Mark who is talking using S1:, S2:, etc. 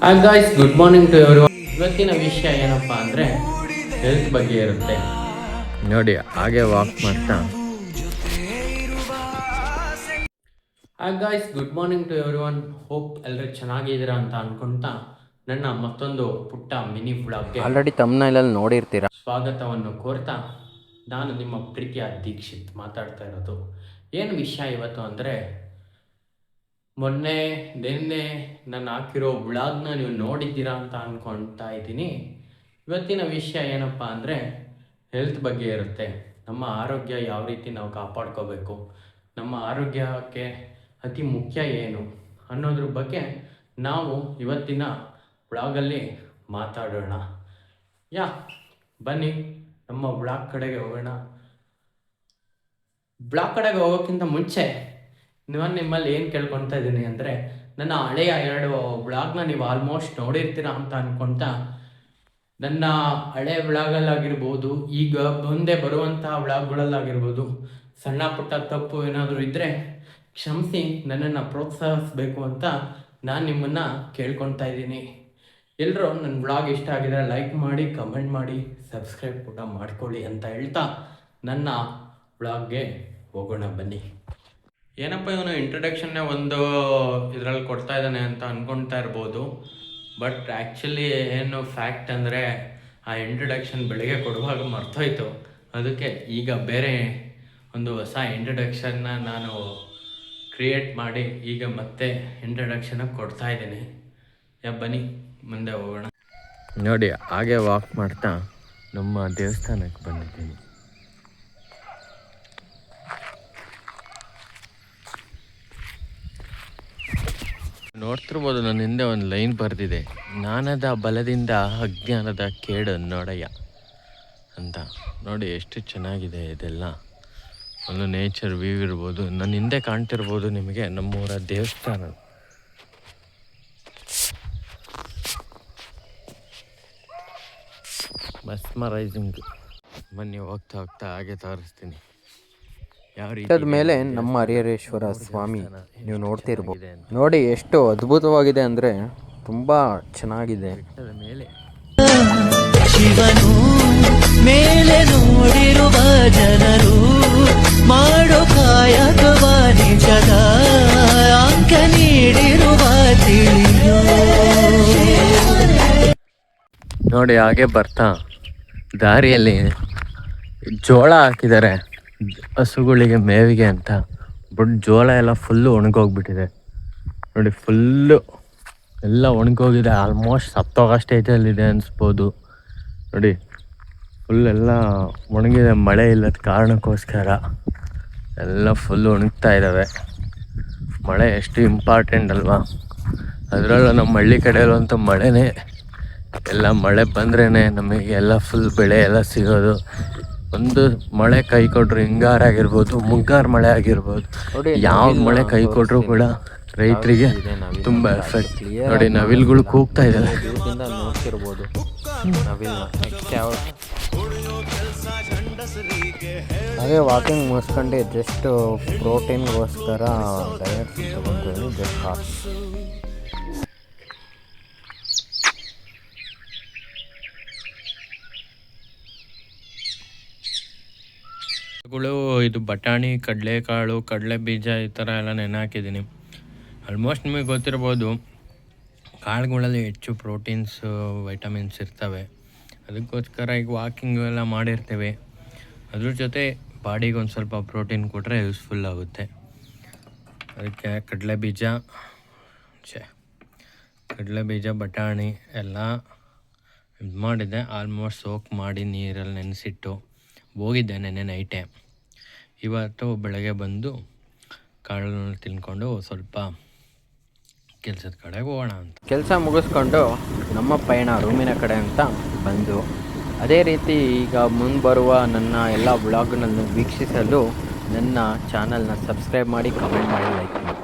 S1: Hi guys, good morning to everyone. ಇವತ್ತಿನ ವಿಷಯ ಏನಪ್ಪ ಅಂದರೆ ಹೆಲ್ತ್ ಬಗ್ಗೆ ಇರುತ್ತೆ.
S2: ನೋಡಿ ಹಾಗೆ ವಾಕ್ ಮಾಡ್ತಾ.
S1: Hi guys, good morning to everyone. Hope ಎಲ್ಲರೂ ಚೆನ್ನಾಗಿದ್ದೀರಾ ಅಂತ ಅನ್ಕೊಂತಾ ನನ್ನ ಮತ್ತೊಂದು ಪುಟ್ಟ ಮಿನಿ ವ್ಲಾಗ್ಗೆ
S2: ಆಲ್ರೆಡಿ ತಮ್ನೈಲಲ್ಲಿ ನೋಡಿರ್ತೀರ.
S1: ಸ್ವಾಗತವನ್ನು ಕೋರ್ತಾ ನಾನು ನಿಮ್ಮ ಪ್ರೀತಿಯ ದೀಕ್ಷಿತ್ ಮಾತಾಡ್ತಾ ಇರೋದು. ಏನು ವಿಷಯ ಇವತ್ತು ಅಂದರೆ, ನಿನ್ನೆ ನಾನು ಹಾಕಿರೋ ವ್ಲಾಗ್ನ ನೀವು ನೋಡಿದ್ದೀರಾ ಅಂತ ಅಂದ್ಕೊಳ್ತಾ ಇದ್ದೀನಿ. ಇವತ್ತಿನ ವಿಷಯ ಏನಪ್ಪ ಅಂದರೆ ಹೆಲ್ತ್ ಬಗ್ಗೆ ಇರುತ್ತೆ. ನಮ್ಮ ಆರೋಗ್ಯ ಯಾವ ರೀತಿ ನಾವು ಕಾಪಾಡ್ಕೋಬೇಕು, ನಮ್ಮ ಆರೋಗ್ಯಕ್ಕೆ ಅತಿ ಮುಖ್ಯ ಏನು ಅನ್ನೋದ್ರ ಬಗ್ಗೆ ನಾವು ಇವತ್ತಿನ ವ್ಲಾಗಲ್ಲಿ ಮಾತಾಡೋಣ. ಬನ್ನಿ ನಮ್ಮ ವ್ಲಾಗ್ ಕಡೆಗೆ ಹೋಗೋಣ. ವ್ಲಾಗ್ ಕಡೆಗೆ ಹೋಗೋಕ್ಕಿಂತ ಮುಂಚೆ ನಾನು ನಿಮ್ಮಲ್ಲಿ ಏನು ಕೇಳ್ಕೊತಾ ಇದ್ದೀನಿ ಅಂದರೆ, ನನ್ನ ಹಳೆಯ 2 ವ್ಲಾಗ್ನ ನೀವು ಆಲ್ಮೋಸ್ಟ್ ನೋಡಿರ್ತೀರ ಅಂತ ಅಂದ್ಕೊಳ್ತಾ, ನನ್ನ ಹಳೆ ವ್ಲಾಗಲ್ಲಾಗಿರ್ಬೋದು, ಈಗ ಮುಂದೆ ಬರುವಂಥ ವ್ಲಾಗ್ಗಳಲ್ಲಾಗಿರ್ಬೋದು ಸಣ್ಣ ಪುಟ್ಟ ತಪ್ಪು ಏನಾದರೂ ಇದ್ದರೆ ಕ್ಷಮಿಸಿ ನನ್ನನ್ನು ಪ್ರೋತ್ಸಾಹಿಸಬೇಕು ಅಂತ ನಾನು ನಿಮ್ಮನ್ನು ಕೇಳ್ಕೊತಾ ಇದ್ದೀನಿ. ಎಲ್ಲರೂ ನನ್ನ ವ್ಲಾಗ್ ಇಷ್ಟ ಆಗಿದ್ರೆ ಲೈಕ್ ಮಾಡಿ, ಕಮೆಂಟ್ ಮಾಡಿ, ಸಬ್ಸ್ಕ್ರೈಬ್ ಕೂಡ ಮಾಡ್ಕೊಳ್ಳಿ ಅಂತ ಹೇಳ್ತಾ ನನ್ನ ವ್ಲಾಗ್ಗೆ ಹೋಗೋಣ ಬನ್ನಿ. ಏನಪ್ಪ ಇವನು ಇಂಟ್ರಡಕ್ಷನ್ನೇ ಒಂದು ಇದರಲ್ಲಿ ಕೊಡ್ತಾ ಇದ್ದಾನೆ ಅಂತ ಅಂದ್ಕೊಳ್ತಾ ಇರ್ಬೋದು. ಬಟ್ ಆ್ಯಕ್ಚುಲಿ ಏನು ಫ್ಯಾಕ್ಟ್ ಅಂದರೆ, ಆ ಇಂಟ್ರಡಕ್ಷನ್ ಬೆಳಗ್ಗೆ ಕೊಡುವಾಗ ಮರ್ತೋಯ್ತು. ಅದಕ್ಕೆ ಈಗ ಬೇರೆ ಒಂದು ಹೊಸ ಇಂಟ್ರಡಕ್ಷನ್ನ ನಾನು ಕ್ರಿಯೇಟ್ ಮಾಡಿ ಈಗ ಮತ್ತೆ ಇಂಟ್ರಡಕ್ಷನಾಗಿ ಕೊಡ್ತಾ ಇದ್ದೀನಿ. ಬನ್ನಿ ಮುಂದೆ ಹೋಗೋಣ.
S2: ನೋಡಿ ಹಾಗೆ ವಾಕ್ ಮಾಡ್ತಾ ನಮ್ಮ ದೇವಸ್ಥಾನಕ್ಕೆ ಬಂದಿದ್ದೀನಿ. ನೋಡ್ತಿರ್ಬೋದು, ನನ್ನ ಹಿಂದೆ ಒಂದು ಲೈನ್ ಬರೆದಿದೆ, ಜ್ಞಾನದ ಬಲದಿಂದ ಅಜ್ಞಾನದ ಕೇಡು ನೋಡಯ್ಯ ಅಂತ. ನೋಡಿ ಎಷ್ಟು ಚೆನ್ನಾಗಿದೆ ಇದೆಲ್ಲ. ಒಂದು ನೇಚರ್ ವ್ಯೂ ಇರ್ಬೋದು. ನನ್ನ ಹಿಂದೆ ಕಾಣ್ತಿರ್ಬೋದು ನಿಮಗೆ ನಮ್ಮೂರ ದೇವಸ್ಥಾನ. ಮಸ್ಮರೈಸಿಂಗ್. ಬನ್ನಿ ಹೋಗ್ತಾ ಹೋಗ್ತಾ ಹಾಗೆ ತೋರಿಸ್ತೀನಿ ಯಾವ ರೀತಿ ಮೇಲೆ ನಮ್ಮ ಹರಿಹರೇಶ್ವರ ಸ್ವಾಮಿ ನೀವು ನೋಡ್ತಿರ್ಬೋದು. ನೋಡಿ ಎಷ್ಟು ಅದ್ಭುತವಾಗಿದೆ ಅಂದರೆ ತುಂಬ ಚೆನ್ನಾಗಿದೆ. ಮೇಲೆ
S3: ಶಿವನು ಮೇಲೆ ನೋಡಿರುವ ಜನರು ಮಾಡೋ ಕಾಯಕವ ನಿಜದ ಅಂಕ ನೀಡಿರುವ ತಿಳಿಯೋ.
S2: ನೋಡಿ ಹಾಗೆ ಬರ್ತಾ ದಾರಿಯಲ್ಲಿ ಜೋಳ ಹಾಕಿದ್ದಾರೆ ಹಸುಗಳಿಗೆ ಮೇವಿಗೆ ಅಂತ. ಬಟ್ ಜೋಳ ಎಲ್ಲ ಫುಲ್ಲು ಒಣಗೋಗ್ಬಿಟ್ಟಿದೆ. ನೋಡಿ ಫುಲ್ಲು ಎಲ್ಲ ಒಣಗೋಗಿದೆ. ಆಲ್ಮೋಸ್ಟ್ ಸತ್ತೋಗೋ ಸ್ಟೇಜಲ್ಲಿದೆ ಅನಿಸ್ಬೋದು. ನೋಡಿ ಫುಲ್ ಎಲ್ಲ ಒಣಗಿದೆ, ಮಳೆ ಇಲ್ಲದ ಕಾರಣಕ್ಕೋಸ್ಕರ ಎಲ್ಲ ಫುಲ್ ಒಣಗ್ತಾ ಇದ್ದಾವೆ. ಮಳೆ ಎಷ್ಟು ಇಂಪಾರ್ಟೆಂಟ್ ಅಲ್ವಾ. ಅದರಲ್ಲೂ ನಮ್ಮ ಹಳ್ಳಿ ಕಡೆಯಲ್ಲಂತೂ ಮಳೆನೇ ಎಲ್ಲ. ಮಳೆ ಬಂದ್ರೇ ನಮಗೆ ಎಲ್ಲ ಫುಲ್ ಬೆಳೆ ಎಲ್ಲ ಸಿಗೋದು. ಒಂದು ಮಳೆ ಕೈ ಕೊಟ್ಟರು ಹಿಂಗಾರು ಆಗಿರ್ಬೋದು, ಮುಂಗಾರು ಮಳೆ ಆಗಿರ್ಬೋದು, ಯಾವ ಮಳೆ ಕೈ ಕೊಟ್ಟರು ಕೂಡ ರೈತರಿಗೆ ತುಂಬ ಎಫೆಕ್ಟ್. ನೋಡಿ ನವಿಲ್ಗಳು ಕೂಗ್ತಾ ಇದ್ದಾವೆ. ನೋಡ್ತಿರ್ಬೋದು ಹಾಗೆ ವಾಕಿಂಗ್ ಮುಗಿಸ್ಕೊಂಡು ಜಸ್ಟ್ ಪ್ರೋಟೀನ್ಗೋಸ್ಕರ ಡಯಟ್ ತಗೊಂಡ್ರೆ ಜಸ್ಟ್ ಹಾಕಿ. ಇದು ಬಟಾಣಿ, ಕಡಲೆಕಾಳು, ಕಡಲೆ ಬೀಜ ಈ ಥರ ಎಲ್ಲ ನೆನೆ ಹಾಕಿದ್ದೀನಿ. ಆಲ್ಮೋಸ್ಟ್ ನಿಮಗೆ ಗೊತ್ತಿರ್ಬೋದು, ಕಾಳುಗಳಲ್ಲಿ ಹೆಚ್ಚು ಪ್ರೋಟೀನ್ಸ್, ವೈಟಮಿನ್ಸ್ ಇರ್ತವೆ. ಅದಕ್ಕೋಸ್ಕರ ಈಗ ವಾಕಿಂಗ್ ಎಲ್ಲ ಮಾಡಿರ್ತೀವಿ. ಅದ್ರ ಜೊತೆ ಬಾಡಿಗೆ ಒಂದು ಸ್ವಲ್ಪ ಪ್ರೋಟೀನ್ ಕೊಟ್ಟರೆ ಯೂಸ್ಫುಲ್ ಆಗುತ್ತೆ. ಅದಕ್ಕೆ ಕಡಲೆ ಬೀಜ ಬಟಾಣಿ ಎಲ್ಲ ಇದು ಮಾಡಿದ್ದೆ. ಆಲ್ಮೋಸ್ಟ್ ಸೋಕ್ ಮಾಡಿ ನೀರಲ್ಲಿ ನೆನೆಸಿಟ್ಟು ಹೋಗಿದ್ದೆ ನೆನ್ನೆ ನೈಟೇ. ಇವತ್ತು ಬೆಳಗ್ಗೆ ಬಂದು ಕಾಳನ್ನು ತಿನ್ಕೊಂಡು ಸ್ವಲ್ಪ ಕೆಲಸದ ಕಡೆಗೆ ಹೋಗೋಣ ಅಂತ. ಕೆಲಸ ಮುಗಿಸ್ಕೊಂಡು ನಮ್ಮ ಪಯಣ ರೂಮಿನ ಕಡೆ ಅಂತ ಬಂದು, ಅದೇ ರೀತಿ ಈಗ ಮುಂದೆ ಬರುವ ನನ್ನ ಎಲ್ಲ ವ್ಲಾಗ್ನನ್ನು ವೀಕ್ಷಿಸಲು ನನ್ನ ಚಾನಲ್ನ ಸಬ್ಸ್ಕ್ರೈಬ್ ಮಾಡಿ, ಕಮೆಂಟ್ ಮಾಡಿ, ಲೈಕ್ ಮಾಡಿ.